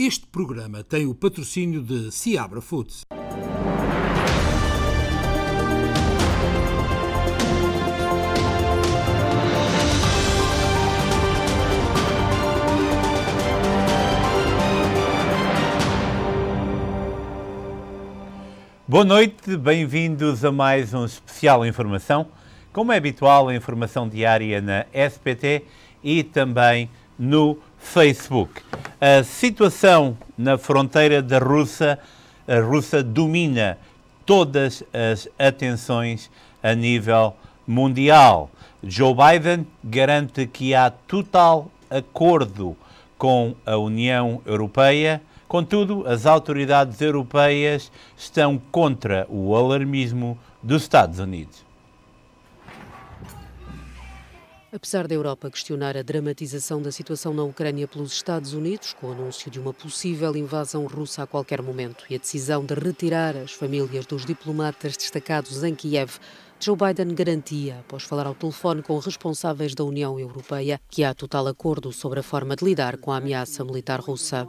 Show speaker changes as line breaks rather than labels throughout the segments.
Este programa tem o patrocínio de Seabra Foods.
Boa noite, bem-vindos a mais um especial Informação. Como é habitual, a informação diária na SPT e também no Facebook. A situação na fronteira da Rússia, a Rússia domina todas as atenções a nível mundial. Joe Biden garante que há total acordo com a União Europeia. Contudo, as autoridades europeias estão contra o alarmismo dos Estados Unidos.
Apesar da Europa questionar a dramatização da situação na Ucrânia pelos Estados Unidos, com o anúncio de uma possível invasão russa a qualquer momento e a decisão de retirar as famílias dos diplomatas destacados em Kiev, Joe Biden garantia, após falar ao telefone com responsáveis da União Europeia, que há total acordo sobre a forma de lidar com a ameaça militar russa.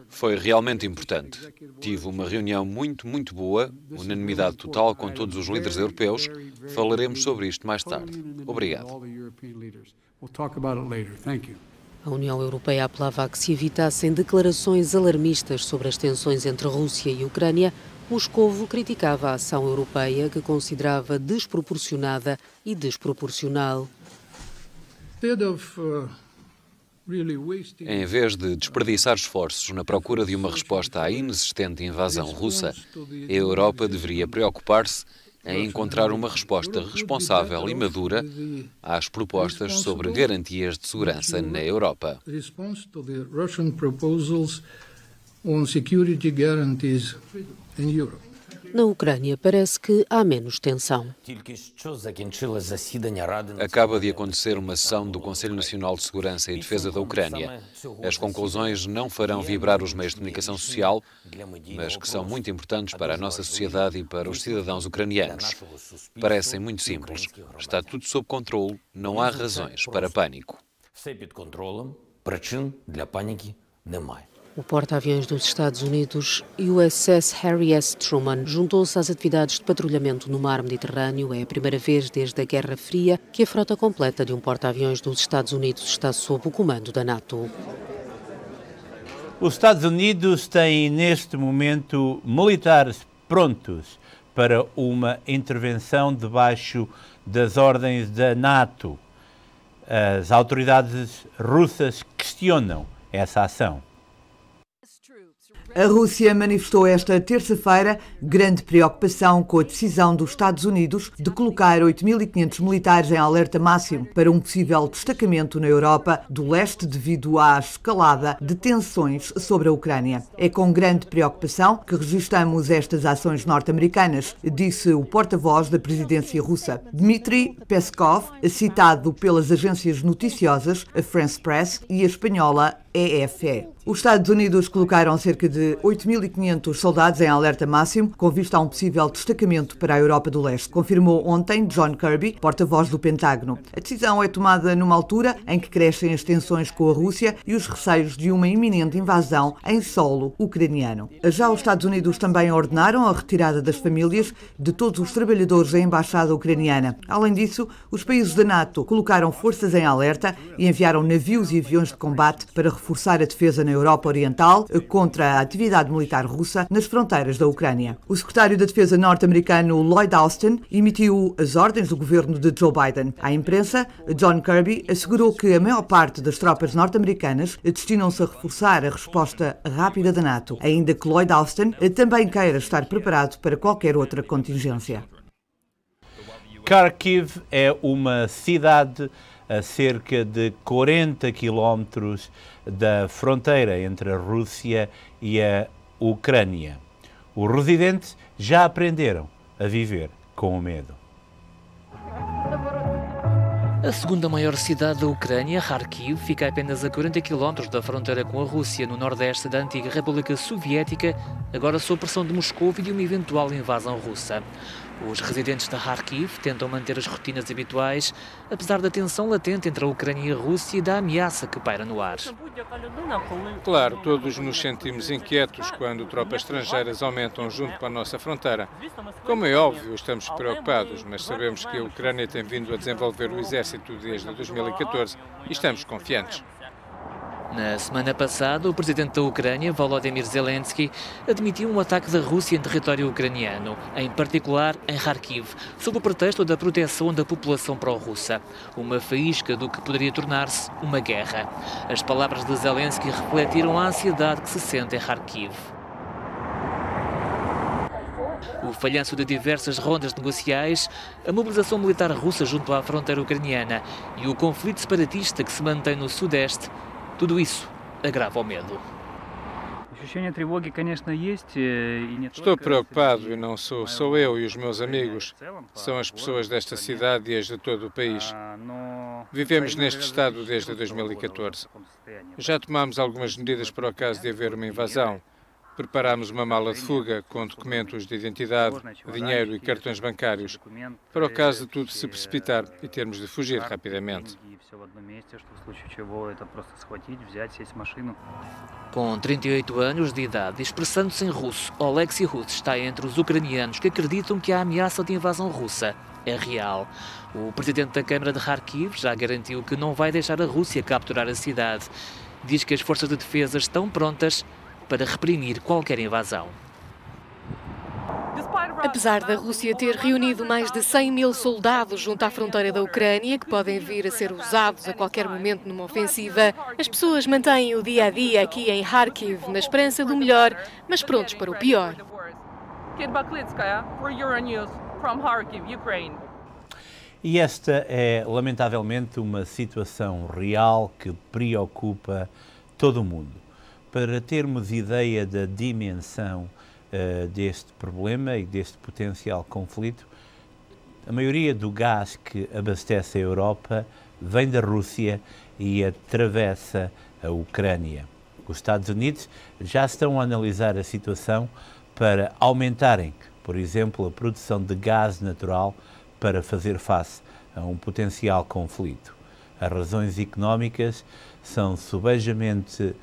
Foi realmente importante. Tive uma reunião muito boa, unanimidade total com todos os líderes europeus. Falaremos sobre isto mais tarde. Obrigado.
A União Europeia apelava a que se evitassem declarações alarmistas sobre as tensões entre Rússia e Ucrânia. Moscovo criticava a ação europeia, que considerava desproporcionada e desproporcional.
Em vez de desperdiçar esforços na procura de uma resposta à inexistente invasão russa, a Europa deveria preocupar-se em encontrar uma resposta responsável e madura às propostas sobre garantias de segurança na Europa.
Na Ucrânia parece que há menos tensão.
Acaba de acontecer uma sessão do Conselho Nacional de Segurança e Defesa da Ucrânia. As conclusões não farão vibrar os meios de comunicação social, mas que são muito importantes para a nossa sociedade e para os cidadãos ucranianos. Parecem muito simples. Está tudo sob controle, não há razões para pânico.
O porta-aviões dos Estados Unidos, USS Harry S. Truman, juntou-se às atividades de patrulhamento no mar Mediterrâneo. É a primeira vez desde a Guerra Fria que a frota completa de um porta-aviões dos Estados Unidos está sob o comando da NATO.
Os Estados Unidos têm neste momento militares prontos para uma intervenção debaixo das ordens da NATO. As autoridades russas questionam essa ação.
A Rússia manifestou esta terça-feira grande preocupação com a decisão dos Estados Unidos de colocar 8.500 militares em alerta máximo para um possível destacamento na Europa do leste devido à escalada de tensões sobre a Ucrânia. É com grande preocupação que registramos estas ações norte-americanas, disse o porta-voz da presidência russa. Dmitry Peskov, citado pelas agências noticiosas, a France Press e a espanhola EFE. Os Estados Unidos colocaram cerca de 8.500 soldados em alerta máximo, com vista a um possível destacamento para a Europa do Leste, confirmou ontem John Kirby, porta-voz do Pentágono. A decisão é tomada numa altura em que crescem as tensões com a Rússia e os receios de uma iminente invasão em solo ucraniano. Já os Estados Unidos também ordenaram a retirada das famílias de todos os trabalhadores da embaixada ucraniana. Além disso, os países da NATO colocaram forças em alerta e enviaram navios e aviões de combate para reforçar a defesa na Europa Oriental contra a atividade militar russa nas fronteiras da Ucrânia. O secretário da Defesa norte-americano Lloyd Austin emitiu as ordens do governo de Joe Biden. À imprensa, John Kirby assegurou que a maior parte das tropas norte-americanas destinam-se a reforçar a resposta rápida da NATO, ainda que Lloyd Austin também queira estar preparado para qualquer outra contingência.
Kharkiv é uma cidade a cerca de 40 quilómetros da fronteira entre a Rússia e a Ucrânia. Os residentes já aprenderam a viver com o medo.
A segunda maior cidade da Ucrânia, Kharkiv, fica a apenas a 40 km da fronteira com a Rússia, no nordeste da antiga República Soviética, agora sob pressão de Moscou e de uma eventual invasão russa. Os residentes de Kharkiv tentam manter as rotinas habituais, apesar da tensão latente entre a Ucrânia e a Rússia e da ameaça que paira no ar.
Claro, todos nos sentimos inquietos quando tropas estrangeiras aumentam junto com a nossa fronteira. Como é óbvio, estamos preocupados, mas sabemos que a Ucrânia tem vindo a desenvolver o exército desde 2014 e estamos confiantes.
Na semana passada, o presidente da Ucrânia, Volodymyr Zelensky, admitiu um ataque da Rússia em território ucraniano, em particular em Kharkiv, sob o pretexto da proteção da população pró-russa. Uma faísca do que poderia tornar-se uma guerra. As palavras de Zelensky refletiram a ansiedade que se sente em Kharkiv. O falhanço de diversas rondas negociais, a mobilização militar russa junto à fronteira ucraniana e o conflito separatista que se mantém no sudeste, tudo isso agrava o medo.
Estou preocupado e não sou eu e os meus amigos. São as pessoas desta cidade e as de todo o país. Vivemos neste estado desde 2014. Já tomamos algumas medidas para o caso de haver uma invasão. Preparámos uma mala de fuga com documentos de identidade, dinheiro e cartões bancários, para o caso de tudo se precipitar e termos de fugir rapidamente.
Com 38 anos de idade, expressando-se em russo, Oleksiy Rus está entre os ucranianos que acreditam que a ameaça de invasão russa é real. O presidente da Câmara de Kharkiv já garantiu que não vai deixar a Rússia capturar a cidade. Diz que as forças de defesa estão prontas para reprimir qualquer invasão.
Apesar da Rússia ter reunido mais de 100 mil soldados junto à fronteira da Ucrânia, que podem vir a ser usados a qualquer momento numa ofensiva, as pessoas mantêm o dia-a-dia aqui em Kharkiv, na esperança do melhor, mas prontos para o pior.
E esta é, lamentavelmente, uma situação real que preocupa todo o mundo. Para termos ideia da dimensão deste problema e deste potencial conflito, a maioria do gás que abastece a Europa vem da Rússia e atravessa a Ucrânia. Os Estados Unidos já estão a analisar a situação para aumentarem, por exemplo, a produção de gás natural para fazer face a um potencial conflito. As razões económicas são subejamente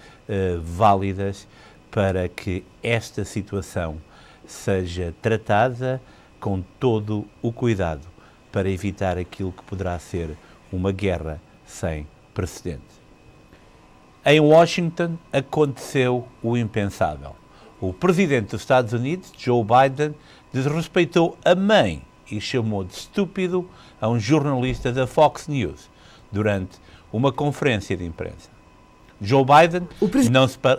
válidas para que esta situação seja tratada com todo o cuidado para evitar aquilo que poderá ser uma guerra sem precedente. Em Washington aconteceu o impensável. O presidente dos Estados Unidos, Joe Biden, desrespeitou a mãe e chamou de estúpido a um jornalista da Fox News durante uma conferência de imprensa. Joe Biden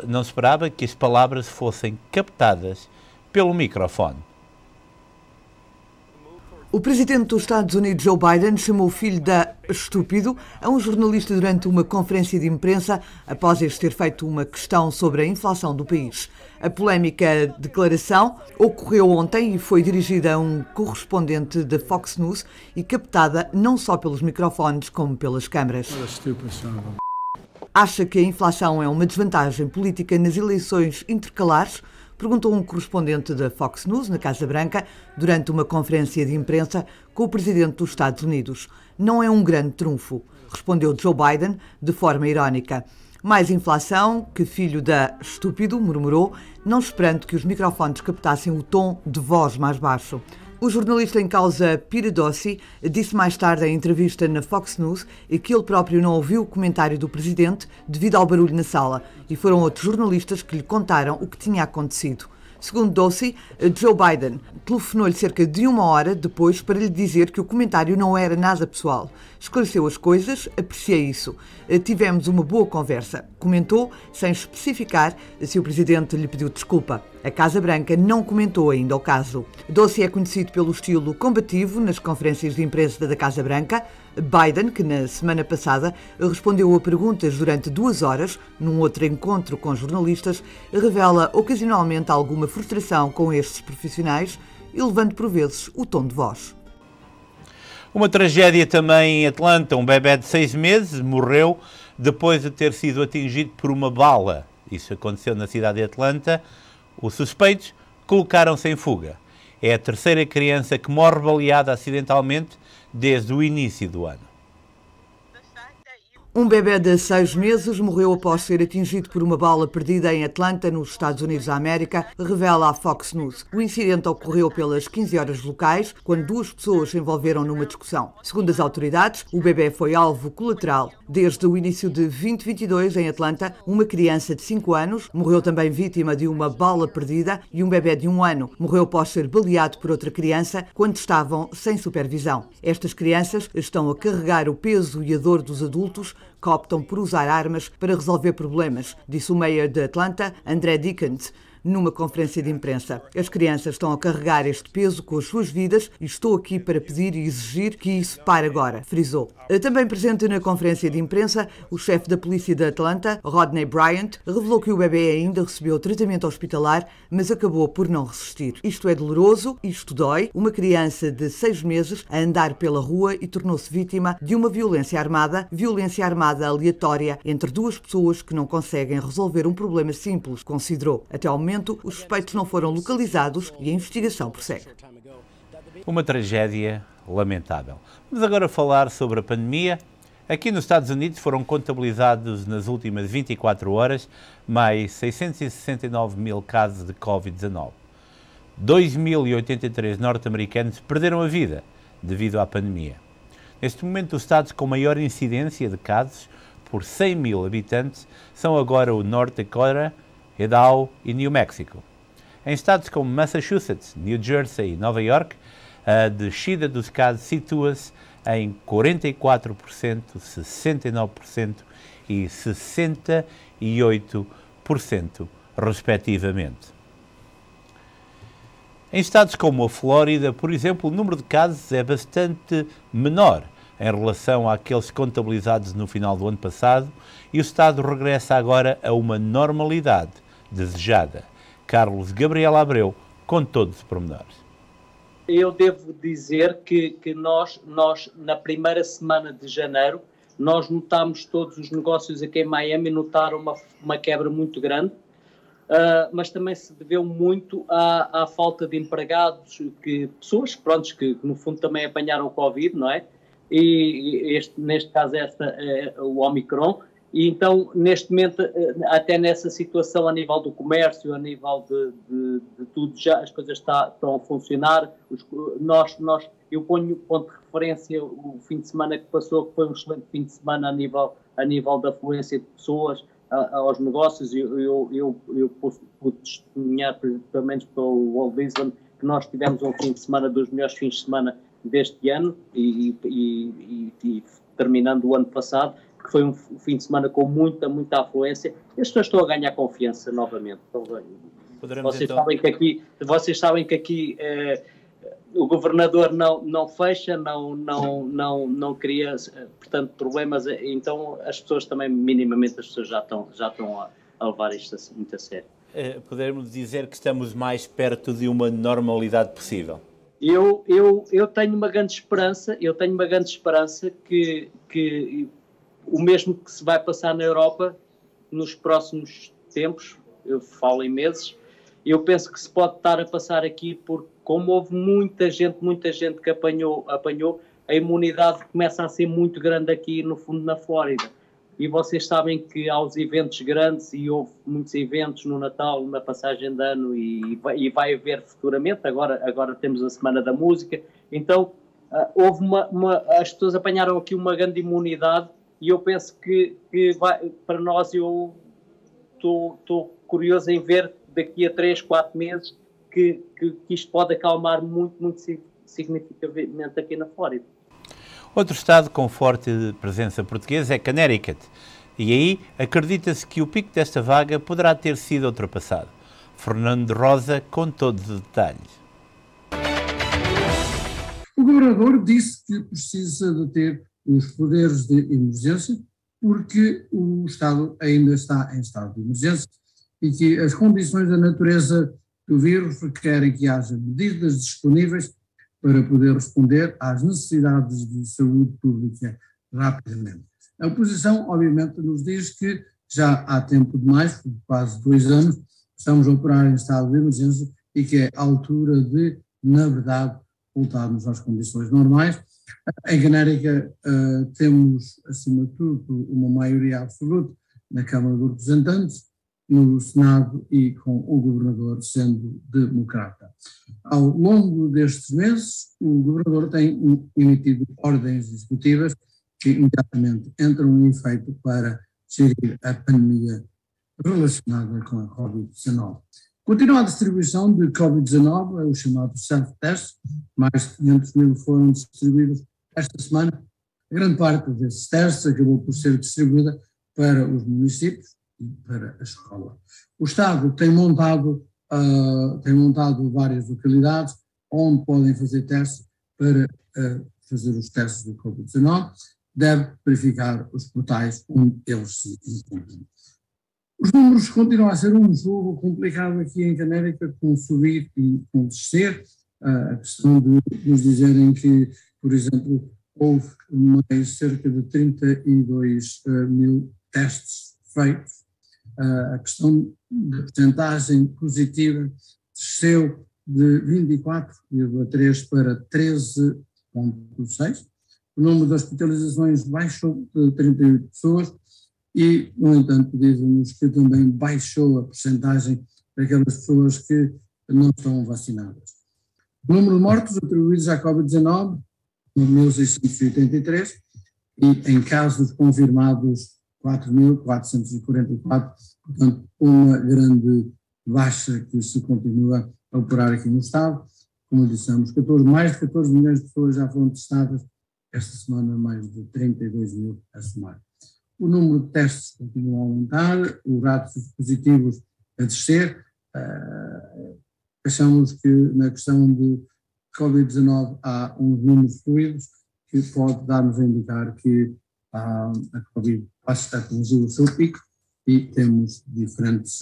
não esperava que as palavras fossem captadas pelo microfone.
O presidente dos Estados Unidos, Joe Biden, chamou o filho de estúpido a um jornalista durante uma conferência de imprensa após este ter feito uma questão sobre a inflação do país. A polémica declaração ocorreu ontem e foi dirigida a um correspondente da Fox News e captada não só pelos microfones como pelas câmaras. Acha que a inflação é uma desvantagem política nas eleições intercalares? Perguntou um correspondente da Fox News, na Casa Branca, durante uma conferência de imprensa com o presidente dos Estados Unidos. Não é um grande trunfo, respondeu Joe Biden de forma irónica. Mais inflação, que filho da estúpido, murmurou, não esperando que os microfones captassem o tom de voz mais baixo. O jornalista em causa, Peter Doocy, disse mais tarde em entrevista na Fox News que ele próprio não ouviu o comentário do presidente devido ao barulho na sala e foram outros jornalistas que lhe contaram o que tinha acontecido. Segundo Doocy, Joe Biden telefonou-lhe cerca de uma hora depois para lhe dizer que o comentário não era nada pessoal. Esclareceu as coisas, apreciei isso. Tivemos uma boa conversa. Comentou, sem especificar se o presidente lhe pediu desculpa. A Casa Branca não comentou ainda o caso. Doocy é conhecido pelo estilo combativo nas conferências de imprensa da Casa Branca. Biden, que na semana passada respondeu a perguntas durante 2 horas, num outro encontro com jornalistas, revela ocasionalmente alguma frustração com estes profissionais, elevando por vezes o tom de voz.
Uma tragédia também em Atlanta. Um bebé de 6 meses morreu depois de ter sido atingido por uma bala. Isso aconteceu na cidade de Atlanta. Os suspeitos colocaram-se em fuga. É a terceira criança que morre baleada acidentalmente desde o início do ano.
Um bebê de 6 meses morreu após ser atingido por uma bala perdida em Atlanta, nos Estados Unidos da América, revela a Fox News. O incidente ocorreu pelas 15 horas locais, quando 2 pessoas se envolveram numa discussão. Segundo as autoridades, o bebê foi alvo colateral. Desde o início de 2022, em Atlanta, uma criança de 5 anos morreu também vítima de uma bala perdida e um bebê de 1 ano morreu após ser baleado por outra criança quando estavam sem supervisão. Estas crianças estão a carregar o peso e a dor dos adultos que optam por usar armas para resolver problemas, disse o mayor de Atlanta, André Dickens, numa conferência de imprensa. As crianças estão a carregar este peso com as suas vidas e estou aqui para pedir e exigir que isso pare agora, frisou. Também presente na conferência de imprensa, o chefe da polícia de Atlanta, Rodney Bryant, revelou que o bebê ainda recebeu tratamento hospitalar, mas acabou por não resistir. Isto é doloroso, isto dói. Uma criança de 6 meses a andar pela rua e tornou-se vítima de uma violência armada aleatória entre 2 pessoas que não conseguem resolver um problema simples, considerou. Até ao momento, os suspeitos não foram localizados e a investigação prossegue.
Uma tragédia lamentável. Vamos agora falar sobre a pandemia. Aqui nos Estados Unidos foram contabilizados nas últimas 24 horas mais 669 mil casos de Covid-19. 2.083 norte-americanos perderam a vida devido à pandemia. Neste momento, os estados com maior incidência de casos por 100 mil habitantes são agora o North Dakota, Idaho e New Mexico. Em estados como Massachusetts, New Jersey e Nova York, a descida dos casos situa-se em 44%, 69% e 68%, respectivamente. Em estados como a Flórida, por exemplo, o número de casos é bastante menor em relação àqueles contabilizados no final do ano passado e o estado regressa agora a uma normalidade desejada. Carlos Gabriel Abreu, com todos os pormenores.
Eu devo dizer que nós, na primeira semana de janeiro, nós notámos todos os negócios aqui em Miami, notaram uma quebra muito grande, mas também se deveu muito à falta de empregados, pessoas que no fundo também apanharam o Covid, não é? E neste caso é o Omicron. E então, neste momento, até nessa situação, a nível do comércio, a nível de tudo, já as coisas estão a funcionar. Eu ponho ponto de referência o fim de semana que passou, que foi um excelente fim de semana a nível da afluência de pessoas aos negócios. Eu pude testemunhar, pelo menos pelo Walt Disney, que nós tivemos um fim de semana dos melhores fins de semana deste ano e terminando o ano passado, que foi um fim de semana com muita afluência. As pessoas estão a ganhar confiança novamente. Vocês sabem que aqui o governador não fecha, não cria, portanto, problemas. Então as pessoas também, minimamente, as pessoas já estão a levar isto muito a sério.
Podemos dizer que estamos mais perto de uma normalidade possível?
Eu tenho uma grande esperança, que o mesmo que se vai passar na Europa nos próximos tempos, eu falo em meses, eu penso que se pode estar a passar aqui, porque como houve muita gente que apanhou, a imunidade começa a ser muito grande aqui no fundo na Flórida. E vocês sabem que há os eventos grandes e houve muitos eventos no Natal, na passagem de ano e vai haver futuramente, agora temos a Semana da Música, então houve as pessoas apanharam aqui uma grande imunidade. E eu penso que vai, para nós, eu estou curioso em ver daqui a 3, 4 meses que isto pode acalmar muito significativamente aqui na Flórida.
Outro estado com forte presença portuguesa é Connecticut. E aí acredita-se que o pico desta vaga poderá ter sido ultrapassado. Fernando Rosa, com todos os detalhes.
O governador disse que precisa de ter os poderes de emergência, porque o Estado ainda está em estado de emergência e que as condições da natureza do vírus requerem que haja medidas disponíveis para poder responder às necessidades de saúde pública rapidamente. A oposição, obviamente, nos diz que já há tempo demais, quase 2 anos, estamos a operar em estado de emergência e que é a altura de, na verdade, voltarmos às condições normais. Em Canérica temos, acima de tudo, uma maioria absoluta na Câmara dos Representantes, no Senado e com o governador sendo democrata. Ao longo destes meses, o governador tem emitido ordens executivas que imediatamente entram em efeito para gerir a pandemia relacionada com a Covid-19. Continua a distribuição de Covid-19, é o chamado self-test, mais de 500 mil foram distribuídos esta semana. A grande parte desses testes acabou por ser distribuída para os municípios e para a escola. O Estado tem montado várias localidades onde podem fazer testes para fazer os testes do Covid-19, deve verificar os portais onde eles se encontram. Os números continuam a ser um jogo complicado aqui em Canérica, com subir e com descer. A questão de nos dizerem que, por exemplo, houve mais cerca de 32 mil testes feitos. A questão da percentagem positiva desceu de 24,3% para 13,6%. O número de hospitalizações baixou de 38 pessoas e, no entanto, dizem-nos que também baixou a percentagem daquelas pessoas que não estão vacinadas. O número de mortos atribuídos à Covid-19, 1.683, e em casos confirmados, 4.444, portanto, uma grande baixa que se continua a operar aqui no Estado. Como dissemos, mais de 14 milhões de pessoas já foram testadas, esta semana mais de 32 mil a somar. O número de testes continua a aumentar, os ratos positivos a descer. Achamos que na questão de Covid-19 há uns números fluidos que pode dar-nos a indicar que a Covid atingiu o seu pico e temos diferentes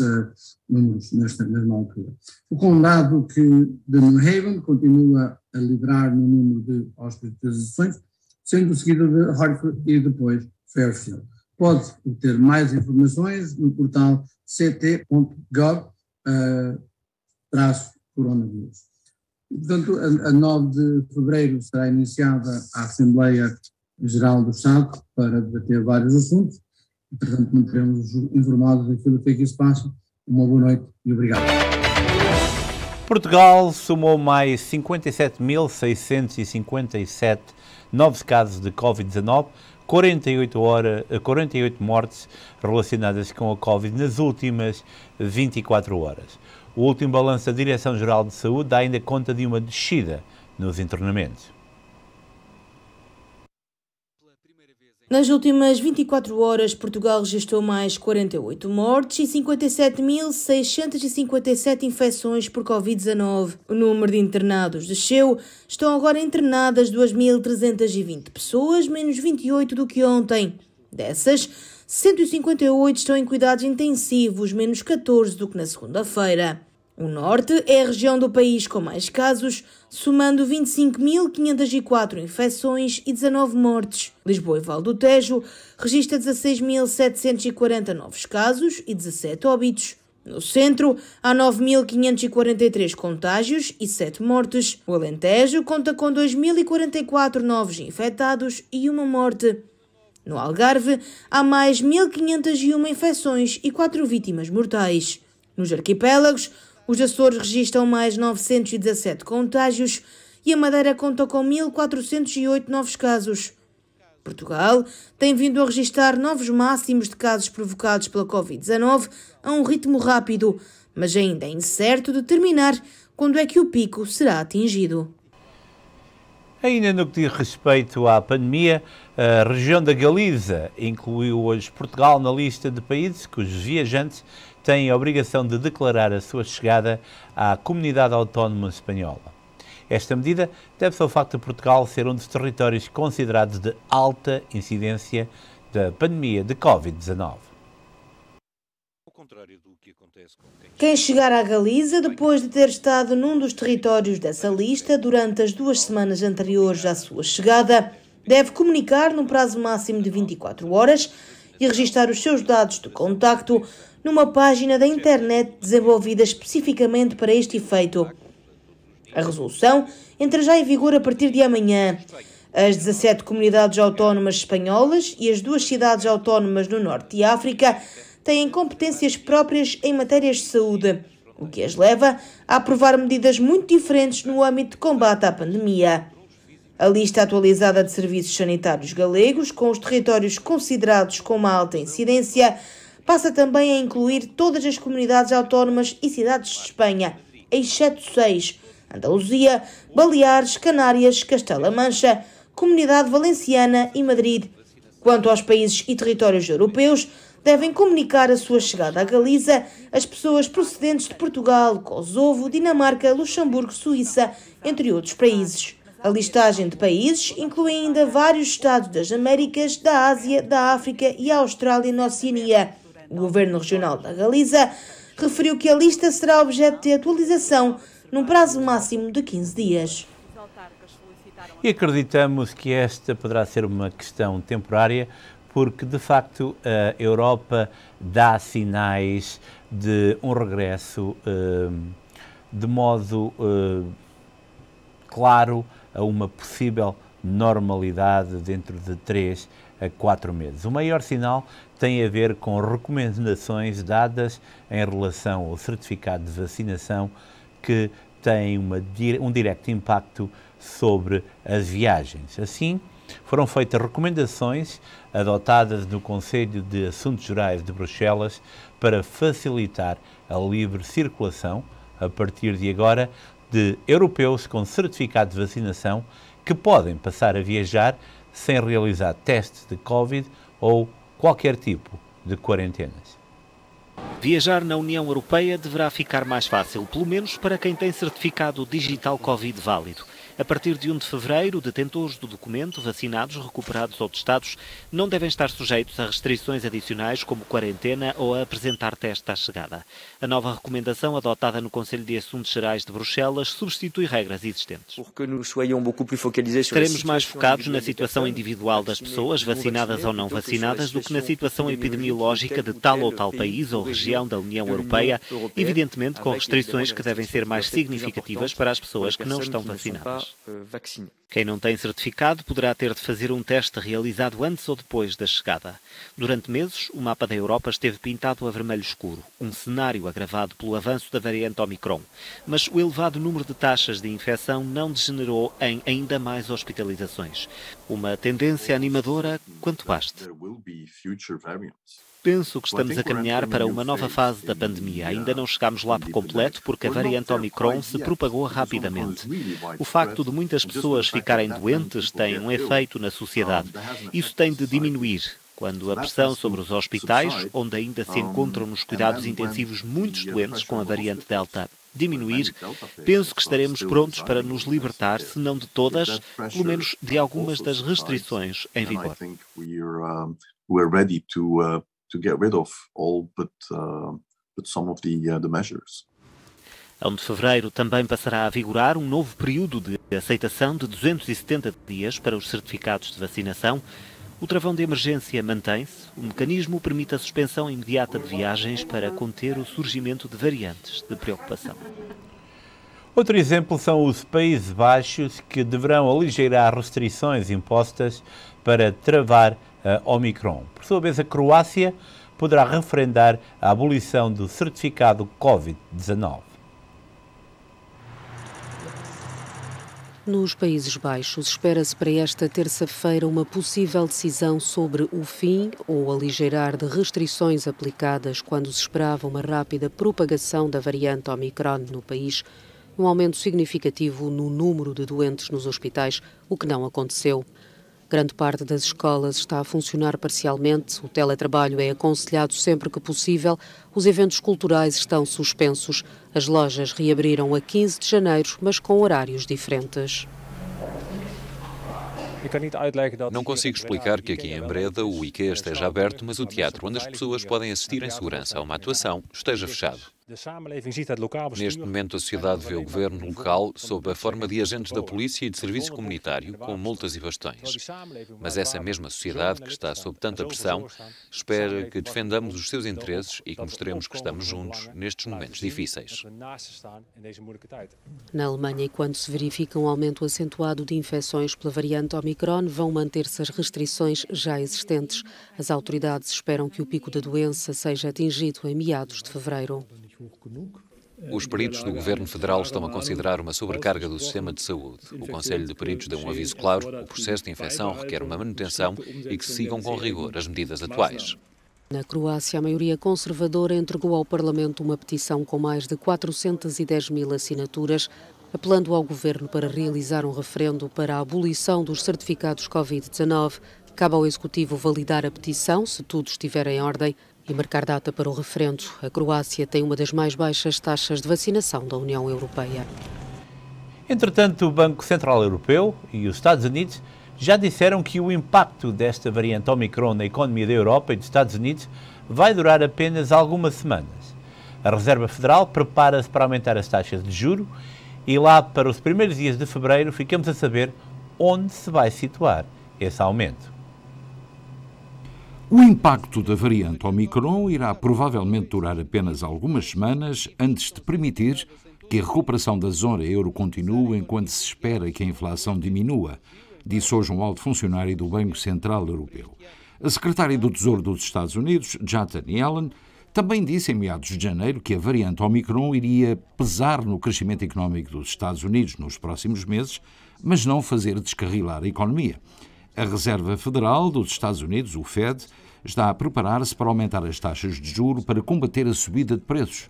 números nesta mesma altura. O condado de New Haven continua a liderar no número de hospitalizações, sendo seguida de Hartford e depois Fairfield. Pode obter mais informações no portal ct.gov/coronavírus. Portanto, a 9 de fevereiro será iniciada a Assembleia Geral do Estado para debater vários assuntos. E, portanto, manteremos informados daquilo que aqui se passa. Uma boa noite e obrigado.
Portugal somou mais 57.657 novos casos de Covid-19, 48 mortes relacionadas com a Covid nas últimas 24 horas. O último balanço da Direção-Geral de Saúde dá ainda conta de uma descida nos internamentos.
Nas últimas 24 horas, Portugal registrou mais 48 mortes e 57.657 infecções por Covid-19. O número de internados desceu. Estão agora internadas 2.320 pessoas, menos 28 do que ontem. Dessas, 158 estão em cuidados intensivos, menos 14 do que na segunda-feira. O Norte é a região do país com mais casos, somando 25.504 infecções e 19 mortes. Lisboa e Val do Tejo registra 16.740 novos casos e 17 óbitos. No Centro, há 9.543 contágios e 7 mortes. O Alentejo conta com 2.044 novos infectados e 1 morte. No Algarve, há mais 1.501 infecções e 4 vítimas mortais. Nos arquipélagos, os Açores registram mais 917 contágios e a Madeira conta com 1.408 novos casos. Portugal tem vindo a registrar novos máximos de casos provocados pela Covid-19 a um ritmo rápido, mas ainda é incerto determinar quando é que o pico será atingido.
Ainda no que diz respeito à pandemia, a região da Galiza incluiu hoje Portugal na lista de países cujos viajantes têm a obrigação de declarar a sua chegada à comunidade autónoma espanhola. Esta medida deve-se ao facto de Portugal ser um dos territórios considerados de alta incidência da pandemia de Covid-19.
Quem chegar à Galiza, depois de ter estado num dos territórios dessa lista durante as 2 semanas anteriores à sua chegada, deve comunicar num prazo máximo de 24 horas e registrar os seus dados de contacto numa página da internet desenvolvida especificamente para este efeito. A resolução entra já em vigor a partir de amanhã. As 17 comunidades autónomas espanholas e as 2 cidades autónomas no norte de África têm competências próprias em matérias de saúde, o que as leva a aprovar medidas muito diferentes no âmbito de combate à pandemia. A lista atualizada de serviços sanitários galegos, com os territórios considerados com uma alta incidência, passa também a incluir todas as comunidades autónomas e cidades de Espanha, exceto 6, Andaluzia, Baleares, Canárias, Castela Mancha, Comunidade Valenciana e Madrid. Quanto aos países e territórios europeus, devem comunicar a sua chegada à Galiza as pessoas procedentes de Portugal, Kosovo, Dinamarca, Luxemburgo, Suíça, entre outros países. A listagem de países inclui ainda vários estados das Américas, da Ásia, da África e a Austrália e na Oceania. O Governo Regional da Galiza referiu que a lista será objeto de atualização num prazo máximo de 15 dias.
E acreditamos que esta poderá ser uma questão temporária, porque, de facto, a Europa dá sinais de um regresso de modo claro a uma possível normalidade dentro de 3 a 4 meses. O maior sinal tem a ver com recomendações dadas em relação ao certificado de vacinação, que tem um direto impacto sobre as viagens. Assim, foram feitas recomendações adotadas no Conselho de Assuntos Gerais de Bruxelas para facilitar a livre circulação, a partir de agora, de europeus com certificado de vacinação que podem passar a viajar sem realizar testes de Covid ou qualquer tipo de quarentenas.
Viajar na União Europeia deverá ficar mais fácil, pelo menos para quem tem certificado digital Covid válido. A partir de 1 de fevereiro, detentores do documento, vacinados, recuperados ou testados, não devem estar sujeitos a restrições adicionais como quarentena ou a apresentar teste à chegada. A nova recomendação, adotada no Conselho de Assuntos Gerais de Bruxelas, substitui regras existentes. Estaremos mais focados na situação individual das pessoas, vacinadas ou não vacinadas, do que na situação epidemiológica de tal ou tal país ou região da União Europeia, evidentemente com restrições que devem ser mais significativas para as pessoas que não estão vacinadas. Quem não tem certificado poderá ter de fazer um teste realizado antes ou depois da chegada. Durante meses, o mapa da Europa esteve pintado a vermelho escuro, um cenário agravado pelo avanço da variante Omicron. Mas o elevado número de taxas de infecção não degenerou em ainda mais hospitalizações. Uma tendência animadora quanto baste. Penso que estamos a caminhar para uma nova fase da pandemia. Ainda não chegámos lá por completo porque a variante Omicron se propagou rapidamente. O facto de muitas pessoas ficarem doentes tem um efeito na sociedade. Isso tem de diminuir. Quando a pressão sobre os hospitais, onde ainda se encontram nos cuidados intensivos muitos doentes com a variante Delta, diminuir, penso que estaremos prontos para nos libertar, se não de todas, pelo menos de algumas das restrições em vigor.
To get rid of all but some of the measures.
A 1 de fevereiro também passará a vigorar um novo período de aceitação de 270 dias para os certificados de vacinação. O travão de emergência mantém-se. O mecanismo permite a suspensão imediata de viagens para conter o surgimento de variantes de preocupação.
Outro exemplo são os Países Baixos, que deverão aligeirar restrições impostas para travar a Omicron. Por sua vez, a Croácia poderá referendar a abolição do certificado Covid-19.
Nos Países Baixos, espera-se para esta terça-feira uma possível decisão sobre o fim ou aligeirar de restrições aplicadas quando se esperava uma rápida propagação da variante Omicron no país, um aumento significativo no número de doentes nos hospitais, o que não aconteceu. Grande parte das escolas está a funcionar parcialmente, o teletrabalho é aconselhado sempre que possível, os eventos culturais estão suspensos, as lojas reabriram a 15 de janeiro, mas com horários diferentes.
Não consigo explicar que aqui em Breda o IKEA esteja aberto, mas o teatro onde as pessoas podem assistir em segurança a uma atuação esteja fechado. Neste momento, a sociedade vê o governo local sob a forma de agentes da polícia e de serviço comunitário, com multas e bastões. Mas essa mesma sociedade, que está sob tanta pressão, espera que defendamos os seus interesses e que mostremos que estamos juntos nestes momentos difíceis.
Na Alemanha, enquanto se verifica um aumento acentuado de infecções pela variante Omicron, vão manter-se as restrições já existentes. As autoridades esperam que o pico da doença seja atingido em meados de fevereiro.
Os peritos do Governo Federal estão a considerar uma sobrecarga do sistema de saúde. O Conselho de Peritos deu um aviso claro: o processo de infecção requer uma manutenção e que se sigam com rigor as medidas atuais.
Na Croácia, a maioria conservadora entregou ao Parlamento uma petição com mais de 410 mil assinaturas, apelando ao governo para realizar um referendo para a abolição dos certificados Covid-19. Cabe ao Executivo validar a petição, se tudo estiver em ordem, e marcar data para o referendo. A Croácia tem uma das mais baixas taxas de vacinação da União Europeia.
Entretanto, o Banco Central Europeu e os Estados Unidos já disseram que o impacto desta variante Omicron na economia da Europa e dos Estados Unidos vai durar apenas algumas semanas. A Reserva Federal prepara-se para aumentar as taxas de juro e lá para os primeiros dias de fevereiro ficamos a saber onde se vai situar esse aumento.
O impacto da variante Omicron irá provavelmente durar apenas algumas semanas antes de permitir que a recuperação da zona euro continue enquanto se espera que a inflação diminua, disse hoje um alto funcionário do Banco Central Europeu. A secretária do Tesouro dos Estados Unidos, Janet Yellen, também disse em meados de janeiro que a variante Omicron iria pesar no crescimento económico dos Estados Unidos nos próximos meses, mas não fazer descarrilar a economia. A Reserva Federal dos Estados Unidos, o Fed, está a preparar-se para aumentar as taxas de juro para combater a subida de preços.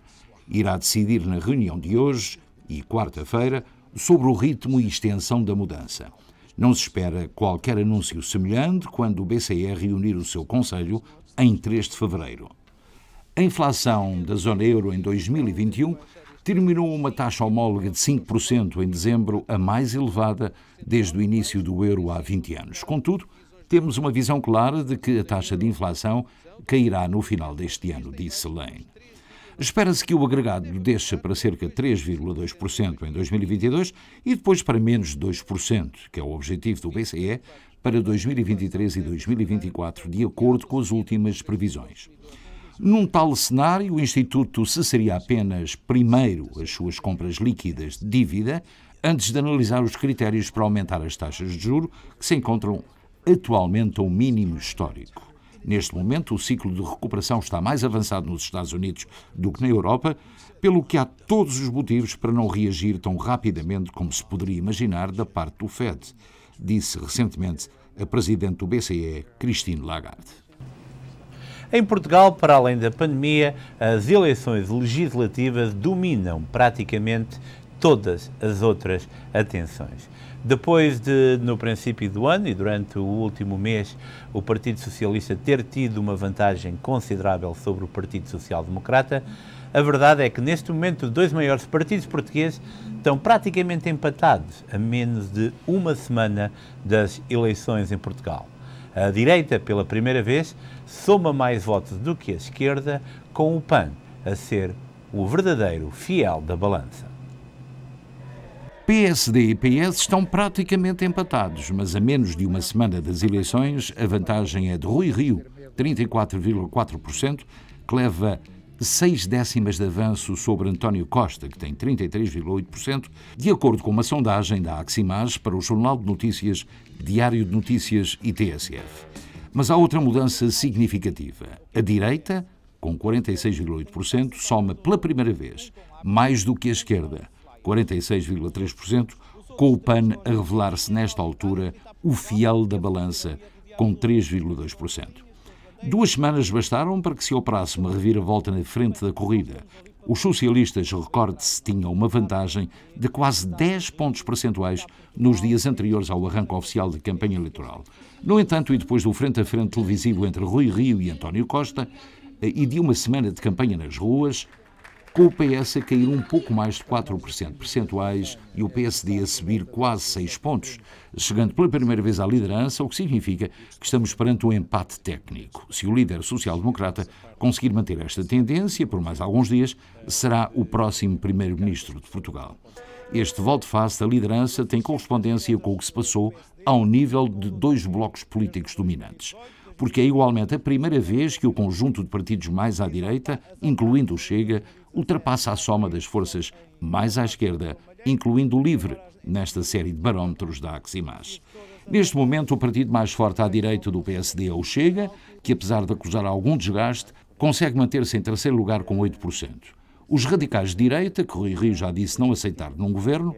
Irá decidir na reunião de hoje e quarta-feira sobre o ritmo e extensão da mudança. Não se espera qualquer anúncio semelhante quando o BCE reunir o seu Conselho em 3 de fevereiro. A inflação da zona euro em 2021 terminou uma taxa homóloga de 5% em dezembro, a mais elevada desde o início do euro há 20 anos. Contudo, temos uma visão clara de que a taxa de inflação cairá no final deste ano, disse Lane. Espera-se que o agregado desça para cerca de 3,2% em 2022 e depois para menos de 2%, que é o objetivo do BCE para 2023 e 2024, de acordo com as últimas previsões. Num tal cenário, o Instituto cessaria apenas primeiro as suas compras líquidas de dívida, antes de analisar os critérios para aumentar as taxas de juros, que se encontram atualmente a um mínimo histórico. Neste momento, o ciclo de recuperação está mais avançado nos Estados Unidos do que na Europa, pelo que há todos os motivos para não reagir tão rapidamente como se poderia imaginar da parte do Fed, disse recentemente a presidente do BCE, Christine Lagarde.
Em Portugal, para além da pandemia, as eleições legislativas dominam praticamente todas as outras atenções. Depois de, no princípio do ano e durante o último mês, o Partido Socialista ter tido uma vantagem considerável sobre o Partido Social Democrata, a verdade é que neste momento os dois maiores partidos portugueses estão praticamente empatados a menos de uma semana das eleições em Portugal. A direita, pela primeira vez, soma mais votos do que a esquerda, com o PAN a ser o verdadeiro fiel da balança.
PSD e PS estão praticamente empatados, mas a menos de uma semana das eleições, a vantagem é de Rui Rio, 34,4%, que leva 6 décimas de avanço sobre António Costa, que tem 33,8%, de acordo com uma sondagem da Aximage para o Jornal de Notícias, Diário de Notícias e TSF. Mas há outra mudança significativa. A direita, com 46,8%, soma pela primeira vez mais do que a esquerda, 46,3%, com o PAN a revelar-se nesta altura o fiel da balança, com 3,2%. 2 semanas bastaram para que se operasse uma reviravolta na frente da corrida. Os socialistas, recorde-se, tinham uma vantagem de quase 10 pontos percentuais nos dias anteriores ao arranque oficial da campanha eleitoral. No entanto, e depois do frente-a-frente televisivo entre Rui Rio e António Costa, e de uma semana de campanha nas ruas, com o PS a cair um pouco mais de 4% percentuais e o PSD a subir quase 6 pontos, chegando pela primeira vez à liderança, o que significa que estamos perante um empate técnico. Se o líder social-democrata conseguir manter esta tendência por mais alguns dias, será o próximo primeiro-ministro de Portugal. Este volte-face da liderança tem correspondência com o que se passou ao nível de 2 blocos políticos dominantes, porque é igualmente a primeira vez que o conjunto de partidos mais à direita, incluindo o Chega, ultrapassa a soma das forças mais à esquerda, incluindo o LIVRE, nesta série de barómetros da Aximas. Neste momento, o partido mais forte à direita do PSD é o Chega, que apesar de acusar algum desgaste, consegue manter-se em terceiro lugar com 8%. Os radicais de direita, que Rui Rio já disse não aceitar num governo,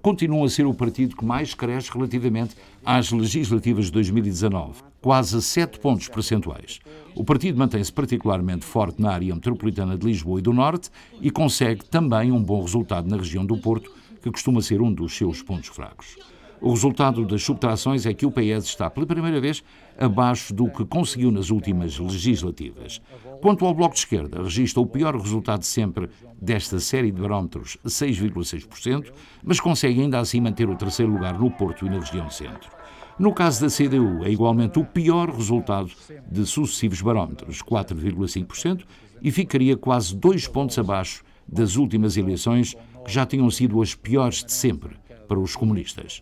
continuam a ser o partido que mais cresce relativamente às legislativas de 2019, quase 7 pontos percentuais. O partido mantém-se particularmente forte na área metropolitana de Lisboa e do Norte e consegue também um bom resultado na região do Porto, que costuma ser um dos seus pontos fracos. O resultado das subtrações é que o PS está pela primeira vez abaixo do que conseguiu nas últimas legislativas. Quanto ao Bloco de Esquerda, registra o pior resultado sempre desta série de barómetros, 6,6%, mas consegue ainda assim manter o terceiro lugar no Porto e na região centro. No caso da CDU, é igualmente o pior resultado de sucessivos barómetros, 4,5%, e ficaria quase 2 pontos abaixo das últimas eleições, que já tinham sido as piores de sempre para os comunistas.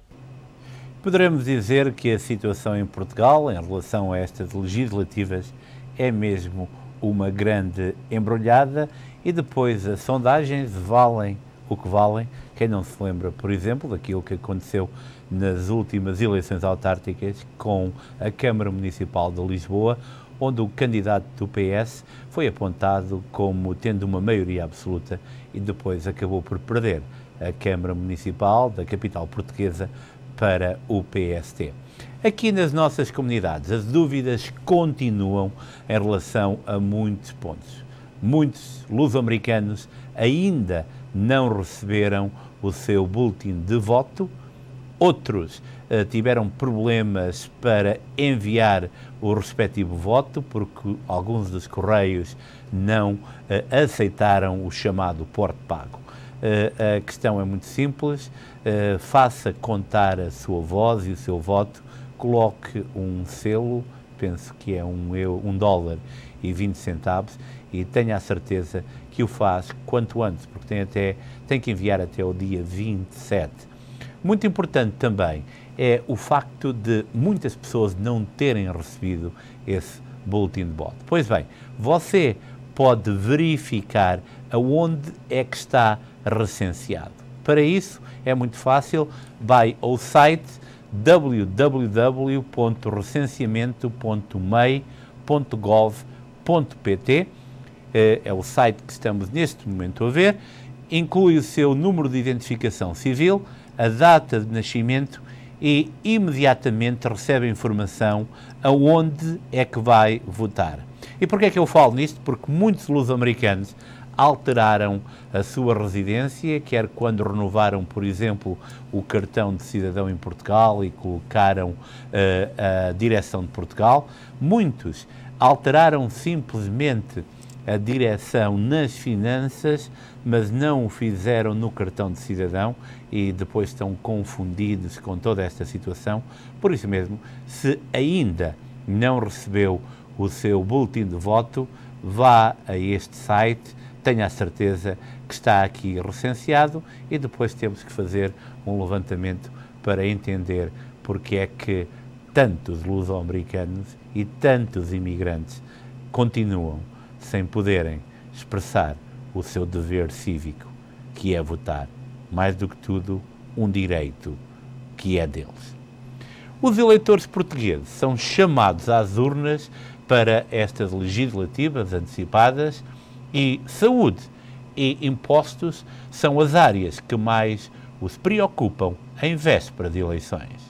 Poderemos dizer que a situação em Portugal, em relação a estas legislativas, é mesmo uma grande embrulhada e depois as sondagens valem o que valem. Quem não se lembra, por exemplo, daquilo que aconteceu nas últimas eleições autárquicas com a Câmara Municipal de Lisboa, onde o candidato do PS foi apontado como tendo uma maioria absoluta e depois acabou por perder a Câmara Municipal da capital portuguesa para o PST. Aqui nas nossas comunidades, as dúvidas continuam em relação a muitos pontos. Muitos luso-americanos ainda não receberam o seu boletim de voto, outros tiveram problemas para enviar o respectivo voto, porque alguns dos correios não aceitaram o chamado porto pago. A questão é muito simples, faça contar a sua voz e o seu voto, coloque um selo, penso que é $1,20, e tenha a certeza que o faz quanto antes, porque tem que enviar até o dia 27. Muito importante também é o facto de muitas pessoas não terem recebido esse boletim de voto. Pois bem, você pode verificar aonde é que está recenseado. Para isso é muito fácil, vai ao site www.recenseamento.mei.gov.pt, é o site que estamos neste momento a ver, inclui o seu número de identificação civil, a data de nascimento e imediatamente recebe a informação aonde é que vai votar. E porquê é que eu falo nisto? Porque muitos luso-americanos alteraram a sua residência, quer quando renovaram, por exemplo, o cartão de cidadão em Portugal e colocaram a direção de Portugal. Muitos alteraram simplesmente a direção nas finanças, mas não o fizeram no cartão de cidadão e depois estão confundidos com toda esta situação. Por isso mesmo, se ainda não recebeu o seu boletim de voto, vá a este site, tenha a certeza que está aqui recenseado e depois temos que fazer um levantamento para entender porque é que tantos luso-americanos e tantos imigrantes continuam sem poderem expressar o seu dever cívico, que é votar, mais do que tudo, um direito que é deles. Os eleitores portugueses são chamados às urnas para estas legislativas antecipadas e saúde e impostos são as áreas que mais os preocupam em véspera de eleições.